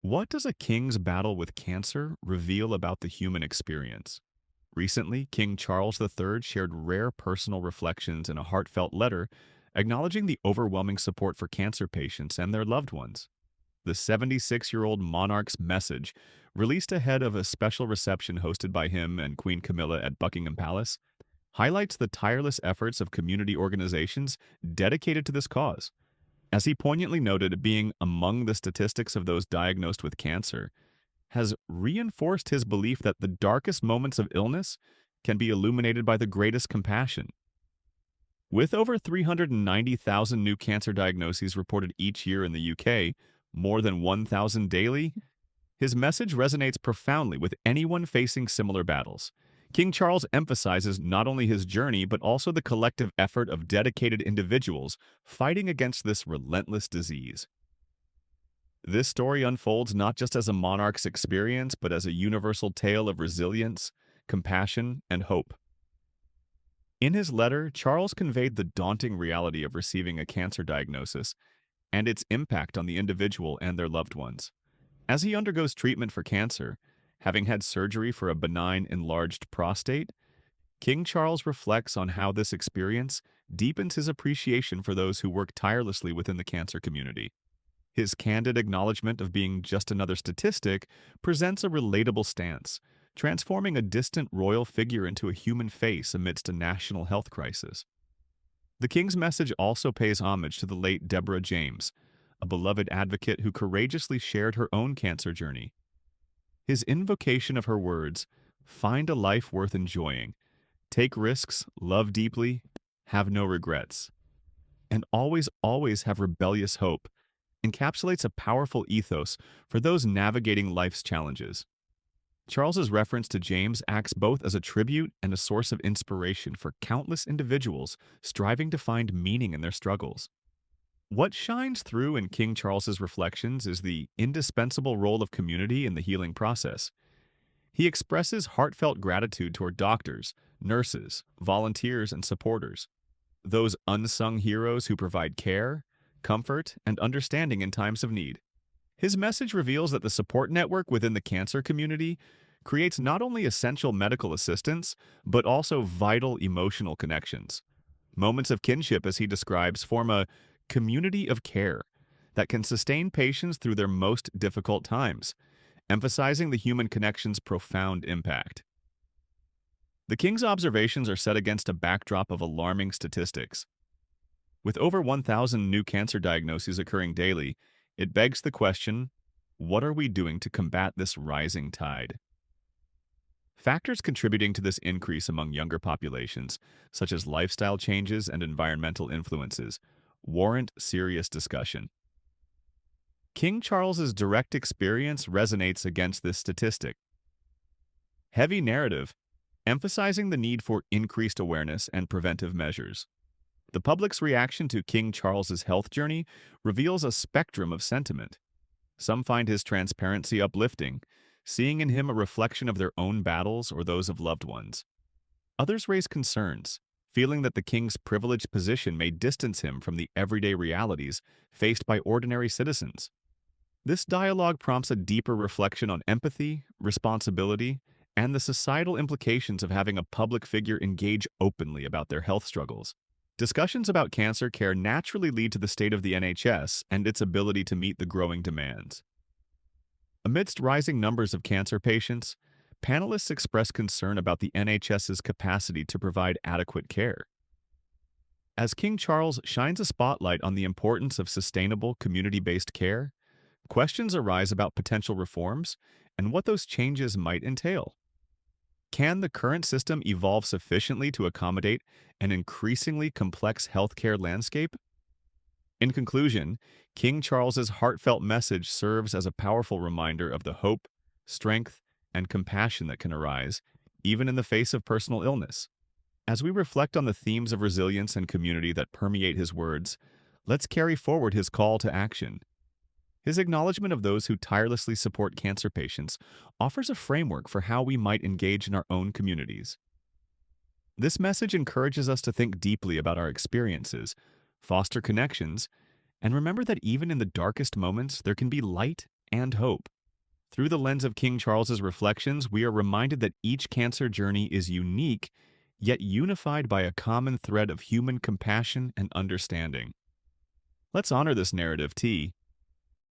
What does a king's battle with cancer reveal about the human experience? Recently, King Charles III shared rare personal reflections in a heartfelt letter acknowledging the overwhelming support for cancer patients and their loved ones. The 76-year-old monarch's message, released ahead of a special reception hosted by him and Queen Camilla at Buckingham Palace, highlights the tireless efforts of community organizations dedicated to this cause. As he poignantly noted, being among the statistics of those diagnosed with cancer has reinforced his belief that the darkest moments of illness can be illuminated by the greatest compassion. With over 390,000 new cancer diagnoses reported each year in the UK, more than 1,000 daily, his message resonates profoundly with anyone facing similar battles. King Charles emphasizes not only his journey, but also the collective effort of dedicated individuals fighting against this relentless disease. This story unfolds not just as a monarch's experience, but as a universal tale of resilience, compassion, and hope. In his letter, Charles conveyed the daunting reality of receiving a cancer diagnosis and its impact on the individual and their loved ones. As he undergoes treatment for cancer, having had surgery for a benign enlarged prostate, King Charles reflects on how this experience deepens his appreciation for those who work tirelessly within the cancer community. His candid acknowledgement of being just another statistic presents a relatable stance, transforming a distant royal figure into a human face amidst a national health crisis. The King's message also pays homage to the late Deborah James, a beloved advocate who courageously shared her own cancer journey. His invocation of her words, "Find a life worth enjoying, take risks, love deeply, have no regrets, and always have rebellious hope," encapsulates a powerful ethos for those navigating life's challenges. Charles's reference to James acts both as a tribute and a source of inspiration for countless individuals striving to find meaning in their struggles. What shines through in King Charles's reflections is the indispensable role of community in the healing process. He expresses heartfelt gratitude toward doctors, nurses, volunteers, and supporters, those unsung heroes who provide care, comfort, and understanding in times of need. His message reveals that the support network within the cancer community creates not only essential medical assistance, but also vital emotional connections. Moments of kinship, as he describes, form a community of care that can sustain patients through their most difficult times, emphasizing the human connection's profound impact. The King's observations are set against a backdrop of alarming statistics. With over 1,000 new cancer diagnoses occurring daily, it begs the question, what are we doing to combat this rising tide? Factors contributing to this increase among younger populations, such as lifestyle changes and environmental influences, warrant serious discussion. King Charles's direct experience resonates against this statistic. Heavy narrative, emphasizing the need for increased awareness and preventive measures. The public's reaction to King Charles's health journey reveals a spectrum of sentiment. Some find his transparency uplifting, seeing in him a reflection of their own battles or those of loved ones. Others raise concerns, feeling that the king's privileged position may distance him from the everyday realities faced by ordinary citizens. This dialogue prompts a deeper reflection on empathy, responsibility, and the societal implications of having a public figure engage openly about their health struggles. Discussions about cancer care naturally lead to the state of the NHS and its ability to meet the growing demands. Amidst rising numbers of cancer patients, panelists express concern about the NHS's capacity to provide adequate care. As King Charles shines a spotlight on the importance of sustainable, community-based care, questions arise about potential reforms and what those changes might entail. Can the current system evolve sufficiently to accommodate an increasingly complex healthcare landscape? In conclusion, King Charles's heartfelt message serves as a powerful reminder of the hope, strength, and compassion that can arise, even in the face of personal illness. As we reflect on the themes of resilience and community that permeate his words, let's carry forward his call to action. His acknowledgement of those who tirelessly support cancer patients offers a framework for how we might engage in our own communities. This message encourages us to think deeply about our experiences, foster connections, and remember that even in the darkest moments, there can be light and hope. Through the lens of King Charles's reflections, we are reminded that each cancer journey is unique, yet unified by a common thread of human compassion and understanding. Let's honor this narrative, T,